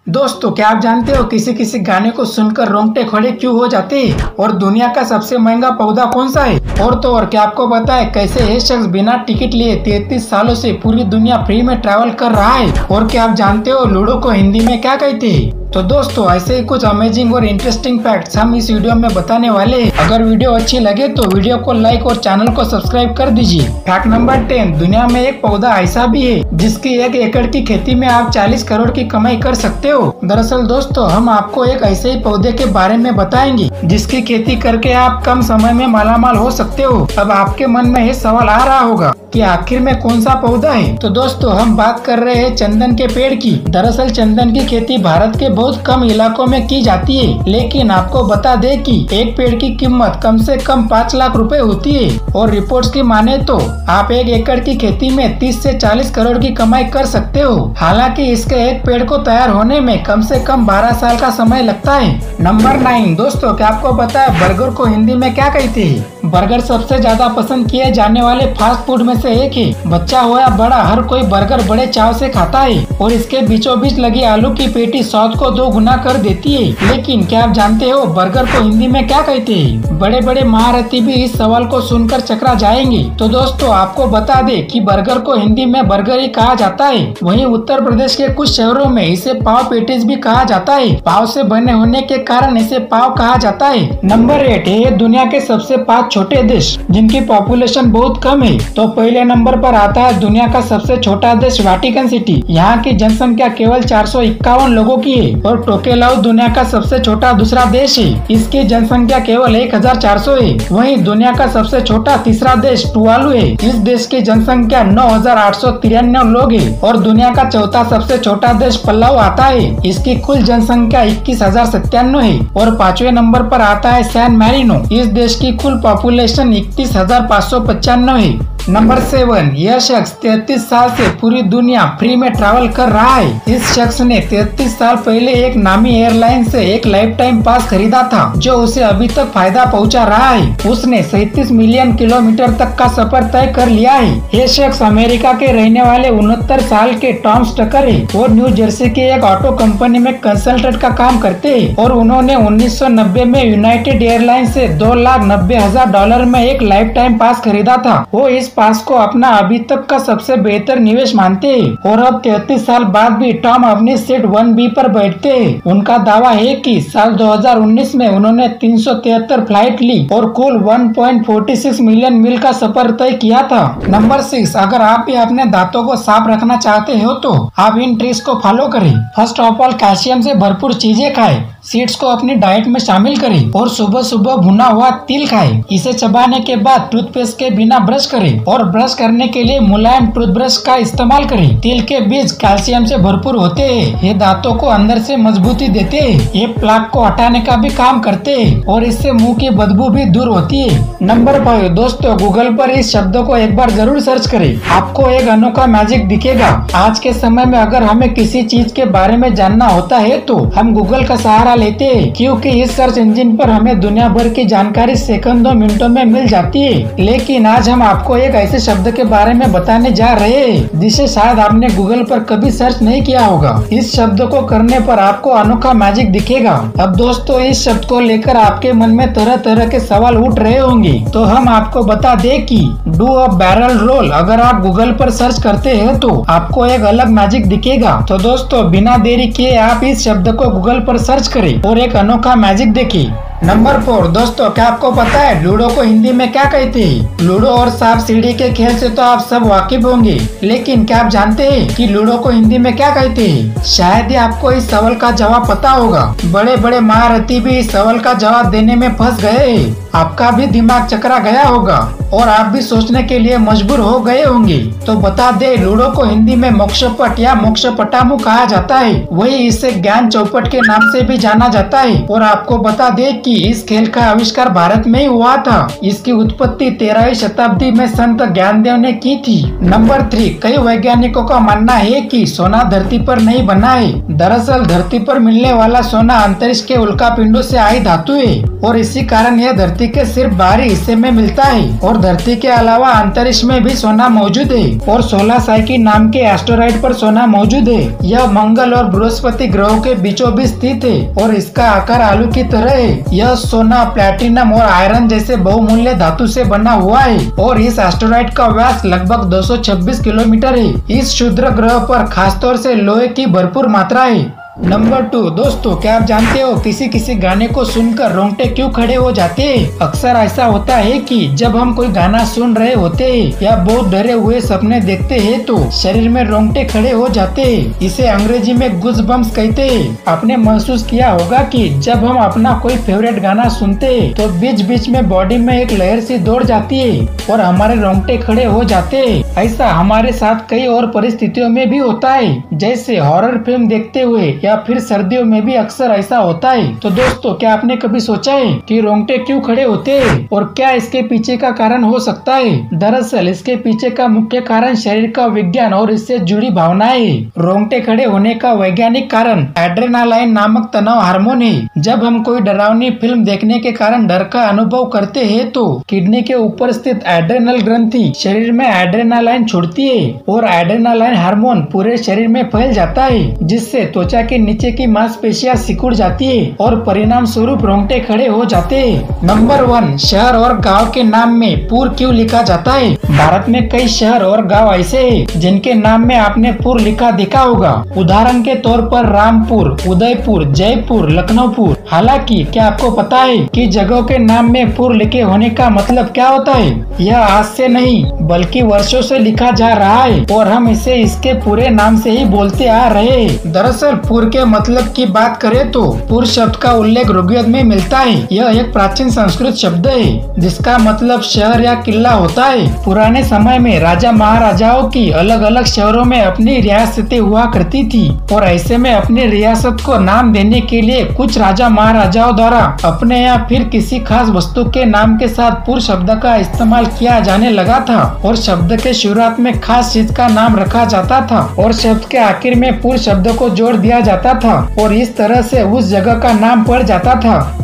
दोस्तों, क्या आप जानते हो किसी किसी गाने को सुनकर रोंगटे खड़े क्यों हो जाते हैं और दुनिया का सबसे महंगा पौधा कौन सा है? और तो और क्या आपको पता है कैसे ये शख्स बिना टिकट लिए 33 सालों से पूरी दुनिया फ्री में ट्रैवल कर रहा है? और क्या आप जानते हो लूडो को हिंदी में क्या कहते हैं? तो दोस्तों, ऐसे ही कुछ अमेजिंग और इंटरेस्टिंग फैक्ट्स हम इस वीडियो में बताने वाले हैं। अगर वीडियो अच्छी लगे तो वीडियो को लाइक और चैनल को सब्सक्राइब कर दीजिए। फैक्ट नंबर 10, दुनिया में एक पौधा ऐसा भी है जिसकी 1 एकड़ की खेती में आप 40 करोड़ की कमाई कर सकते हो। दरअसल दोस्तों, हम आपको एक ऐसे ही पौधे के बारे में बताएंगे जिसकी खेती करके आप कम समय में मालामाल हो सकते हो। अब आपके मन में ये सवाल आ रहा होगा कि आखिर में कौन सा पौधा है? तो दोस्तों, हम बात कर रहे हैं चंदन के पेड़ की। दरअसल चंदन की खेती भारत के बहुत कम इलाकों में की जाती है, लेकिन आपको बता दे कि एक पेड़ की कीमत कम से कम 5 लाख रुपए होती है। और रिपोर्ट्स की माने तो आप 1 एकड़ की खेती में 30 से 40 करोड़ की कमाई कर सकते हो। हालांकि इसके एक पेड़ को तैयार होने में कम से कम 12 साल का समय लगता है। नंबर 9, दोस्तों, क्या आपको पता है बर्गर को हिंदी में क्या कहते हैं? बर्गर सबसे ज्यादा पसंद किए जाने वाले फास्ट फूड में से एक है। बच्चा हो या बड़ा, हर कोई बर्गर बड़े चाव से खाता है और इसके बीचों बीच लगी आलू की पेटी स्वाद को 2 गुना कर देती है। लेकिन क्या आप जानते हो बर्गर को हिंदी में क्या कहते हैं? बड़े बड़े महारथी भी इस सवाल को सुनकर चकरा जाएंगे। तो दोस्तों, आपको बता दे कि बर्गर को हिंदी में बर्गर ही कहा जाता है। वहीं उत्तर प्रदेश के कुछ शहरों में इसे पाव पेटीज भी कहा जाता है। पाव से बने होने के कारण इसे पाव कहा जाता है। नंबर 8, ये दुनिया के सबसे 5 छोटे देश जिनकी पॉपुलेशन बहुत कम है। तो पहले नंबर पर आता है दुनिया का सबसे छोटा देश वेटिकन सिटी। यहाँ की जनसंख्या केवल 451 लोगों की है। और टोकेलाउ दुनिया का सबसे छोटा दूसरा देश है। इसकी जनसंख्या केवल 1400 है। वहीं दुनिया का सबसे छोटा तीसरा देश टुवालू है। इस देश की जनसंख्या 9893 लोग है। और दुनिया का चौथा सबसे छोटा देश पल्लाव आता है। इसकी कुल जनसंख्या 21,097 है। और 5वें नंबर पर आता है सैन मैरिनो। इस देश की कुल पॉपुलेशन 31,595 है। नंबर 7, यह शख्स 33 साल से पूरी दुनिया फ्री में ट्रैवल कर रहा है। इस शख्स ने 33 साल पहले एक नामी एयरलाइन से एक लाइफ टाइम पास खरीदा था जो उसे अभी तक फायदा पहुंचा रहा है। उसने 37 मिलियन किलोमीटर तक का सफर तय कर लिया है। ये शख्स अमेरिका के रहने वाले 69 साल के टॉम स्टकर है। वो न्यू जर्सी के एक ऑटो कंपनी में कंसल्टेंट का काम करते हैं। और उन्होंने 1990 में यूनाइटेड एयरलाइन से $2,90,000 में एक लाइफ टाइम पास खरीदा था। वो इस पास को अपना अभी तक का सबसे बेहतर निवेश मानते हैं। और अब 33 साल बाद भी टॉम अपनी सीट 1B पर बैठते हैं। उनका दावा है कि साल 2019 में उन्होंने 373 फ्लाइट ली और कुल 1.46 मिलियन मील का सफर तय किया था। नंबर 6, अगर आप भी अपने दांतों को साफ रखना चाहते हो तो आप इन ट्रिक्स को फॉलो करें। फर्स्ट ऑफ ऑल, कैल्शियम से भरपूर चीजें खाएं। सीड्स को अपनी डाइट में शामिल करें और सुबह सुबह भुना हुआ तिल खाएं। इसे चबाने के बाद टूथपेस्ट के बिना ब्रश करें और ब्रश करने के लिए मुलायम टूथब्रश का इस्तेमाल करें। तिल के बीज कैल्शियम से भरपूर होते हैं। ये दांतों को अंदर से मजबूती देते हैं। ये प्लाक को हटाने का भी काम करते हैं और इससे मुंह की बदबू भी दूर होती है। नंबर 5, दोस्तों, गूगल पर इस शब्द को एक बार जरूर सर्च करें। आपको एक अनोखा मैजिक दिखेगा। आज के समय में अगर हमें किसी चीज के बारे में जानना होता है तो हम गूगल का सहारा लेते हैं, क्योंकि इस सर्च इंजन पर हमें दुनिया भर की जानकारी सेकंडों मिनटों में मिल जाती है। लेकिन आज हम आपको एक ऐसे शब्द के बारे में बताने जा रहे हैं जिसे शायद आपने गूगल पर कभी सर्च नहीं किया होगा। इस शब्द को करने पर आपको अनोखा मैजिक दिखेगा। अब दोस्तों, इस शब्द को लेकर आपके मन में तरह तरह के सवाल उठ रहे होंगे, तो हम आपको बता दें कि डू अ बैरल रोल अगर आप गूगल पर सर्च करते हैं तो आपको एक अलग मैजिक दिखेगा। तो दोस्तों, बिना देरी किए आप इस शब्द को गूगल पर सर्च करें और एक अनोखा मैजिक देखिए। नंबर 4, दोस्तों, क्या आपको पता है लूडो को हिंदी में क्या कहते हैं? लूडो और सांप सीढ़ी के खेल से तो आप सब वाकिफ होंगे, लेकिन क्या आप जानते हैं कि लूडो को हिंदी में क्या कहते हैं? शायद ही आपको इस सवाल का जवाब पता होगा। बड़े बड़े महारथी भी इस सवाल का जवाब देने में फंस गए हैं। आपका भी दिमाग चकरा गया होगा और आप भी सोचने के लिए मजबूर हो गए होंगे। तो बता दे, लूडो को हिंदी में मोक्षपट या मोक्षपटामू कहा जाता है। वही इसे ज्ञान चौपट के नाम से भी जाना जाता है। और आपको बता दे कि कि इस खेल का आविष्कार भारत में ही हुआ था। इसकी उत्पत्ति 13वीं शताब्दी में संत ज्ञानदेव ने की थी। नंबर 3, कई वैज्ञानिकों का मानना है कि सोना धरती पर नहीं बना है। दरअसल धरती पर मिलने वाला सोना अंतरिक्ष के उल्कापिंडों से आई धातु है और इसी कारण यह धरती के सिर्फ बाहरी हिस्से में मिलता है और धरती के अलावा अंतरिक्ष में भी सोना मौजूद है और 16 साइकी नाम के एस्टेरॉइड पर सोना मौजूद है। यह मंगल और बृहस्पति ग्रहों के बीचों बीच स्थित है और इसका आकार आलू की तरह है। यह सोना, प्लैटिनम और आयरन जैसे बहुमूल्य धातु से बना हुआ है और इस एस्टेरॉइड का व्यास लगभग 226 किलोमीटर है। इस क्षुद्र ग्रह पर खासतौर से लोहे की भरपूर मात्रा है। नंबर 2, दोस्तों क्या आप जानते हो किसी किसी गाने को सुनकर रोंगटे क्यों खड़े हो जाते हैं? अक्सर ऐसा होता है कि जब हम कोई गाना सुन रहे होते हैं या बहुत डरे हुए सपने देखते हैं तो शरीर में रोंगटे खड़े हो जाते हैं। इसे अंग्रेजी में गूज़बम्प्स कहते हैं। आपने महसूस किया होगा कि जब हम अपना कोई फेवरेट गाना सुनते हैं तो बीच बीच में बॉडी में एक लहर सी दौड़ जाती है और हमारे रोंगटे खड़े हो जाते हैं। ऐसा हमारे साथ कई और परिस्थितियों में भी होता है, जैसे हॉरर फिल्म देखते हुए या फिर सर्दियों में भी अक्सर ऐसा होता है। तो दोस्तों क्या आपने कभी सोचा है कि रोंगटे क्यों खड़े होते हैं और क्या इसके पीछे का कारण हो सकता है? दरअसल इसके पीछे का मुख्य कारण शरीर का विज्ञान और इससे जुड़ी भावनाएं है। रोंगटे खड़े होने का वैज्ञानिक कारण एड्रेनालाइन नामक तनाव हार्मोन है। जब हम कोई डरावनी फिल्म देखने के कारण डर का अनुभव करते हैं तो किडनी के ऊपर स्थित एड्रेनल ग्रंथि शरीर में एड्रेनालाइन छोड़ती है और एड्रेनालाइन हार्मोन पूरे शरीर में फैल जाता है, जिससे त्वचा के नीचे की मांसपेशियां सिकुड़ जाती है और परिणाम स्वरूप रोंगटे खड़े हो जाते हैं। नंबर 1, शहर और गांव के नाम में पुर क्यों लिखा जाता है? भारत में कई शहर और गांव ऐसे हैं जिनके नाम में आपने पुर लिखा देखा होगा। उदाहरण के तौर पर रामपुर, उदयपुर, जयपुर, लखनऊपुर। हालांकि क्या आपको पता है कि जगहों के नाम में पुर लिखे होने का मतलब क्या होता है? यह आज से नहीं बल्कि वर्षों से लिखा जा रहा है और हम इसे इसके पूरे नाम से ही बोलते आ रहे हैं। दरअसल पुर के मतलब की बात करें तो पुर शब्द का उल्लेख ऋग्वेद में मिलता है। यह एक प्राचीन संस्कृत शब्द है जिसका मतलब शहर या किला होता है। पुराने समय में राजा महाराजाओं की अलग अलग शहरों में अपनी रियासतें हुआ करती थी और ऐसे में अपनी रियासत को नाम देने के लिए कुछ राजा महाराजाओं द्वारा अपने या फिर किसी खास वस्तु के नाम के साथ पुर शब्द का इस्तेमाल किया जाने लगा था और शब्द के शुरुआत में खास चीज का नाम रखा जाता था और शब्द के आखिर में पुर शब्द को जोड़ दिया जाता था और इस तरह से उस जगह का नाम पड़ जाता था।